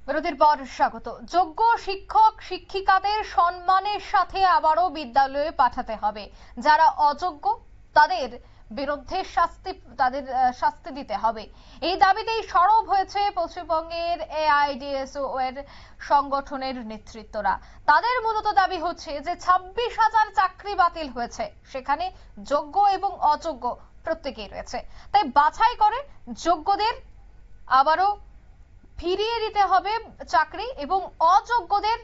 বিরতির পর স্বাগত। যোগ্য শিক্ষক শিক্ষিকাদের সম্মানের সাথে আবারও বিদ্যালয়ে পাঠাতে হবে। যারা অযোগ্য তাদের বিরুদ্ধে শাস্তি দিতে হবে। এই দাবিতেই সরব হয়েছে পশ্চিমবঙ্গের এআইডিএসও এর সংগঠনের নেতৃত্বরা। তাদের মূলত দাবি হচ্ছে যে 26,000 চাকরি বাতিল হয়েছে, সেখানে যোগ্য এবং অযোগ্য প্রত্যেকেই রয়েছে। তাই বাছাই করে যোগ্যদের আবারও ফিরিয়ে দিতে হবে চাকরি এবং অযোগ্যদের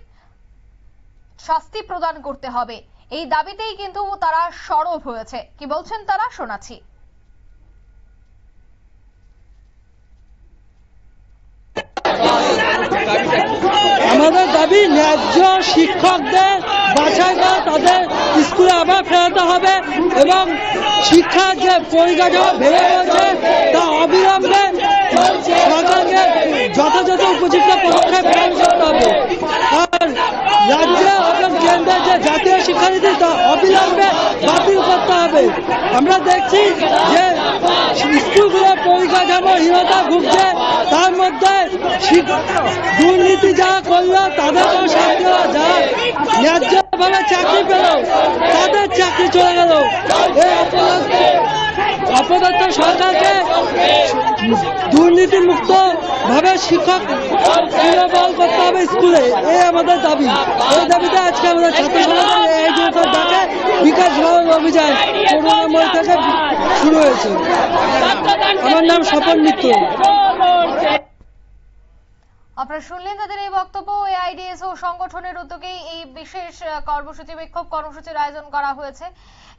শাস্তি প্রদান করতে হবে। এই দাবিতেই কিন্তু তারা সরব হয়েছে। কি বলছেন তারা, শোনাচ্ছি। আমাদের দাবি ন্যায্য শিক্ষকদের বাছাই করে তাদের স্কুলে আবার ফেরাতে হবে এবং শিক্ষার যে পরিকাঠামো ভেঙে রয়েছে তা অবিলম্বে সরকারকে যথাযথ উপযুক্ত পদক্ষেপ গ্রহণ করতে হবে। আর রাজ্য এবং কেন্দ্রের যে জাতীয় শিক্ষানীতি তা অবিলম্বে বাতিল করতে হবে। আমরা দেখছি যে স্কুলগুলোর পরিকাঠামোহীনতা ভুগছে, তার মধ্যে দুর্নীতি যারা করলো তাদেরকেও শাস্তি দেওয়া, যারা ন্যায্যভাবে চাকরি পেল তাদের চাকরি চলে গেল। এই অপদত্ত সরকারকে দুর্নীতি মুক্ত ভাবে শিক্ষক পুনর্বহাল করতে হবে স্কুলে, এই আমাদের দাবি। এই দাবিতে আজকে আমাদের ছাত্র সংগঠন এআইডিএসও ডাকে বিকাশ ভবন অভিযান 14 থেকে শুরু হয়েছে। আমার নাম স্বপন মিত্র। আপনারা শুনলেন তাদের এই বক্তব্য। এআইডিএসও সংগঠনের উদ্যোগেই এই বিশেষ কর্মসূচি, বিক্ষোভ কর্মসূচির আয়োজন করা হয়েছে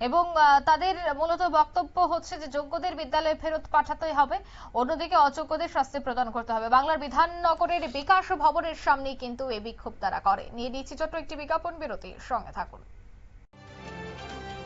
এবং তাদের মূলত বক্তব্য হচ্ছে যে যোগ্যদের বিদ্যালয়ে ফেরত পাঠাতে হবে, অন্যদিকে অযোগ্যদের শাস্তি প্রদান করতে হবে। বাংলার বিধাননগরের বিকাশ ভবনের সামনে কিন্তু এই বিক্ষোভ তারা করে। নিয়ে নিচ্ছি ছোট্ট একটি বিজ্ঞাপন বিরতি, সঙ্গে থাকুন।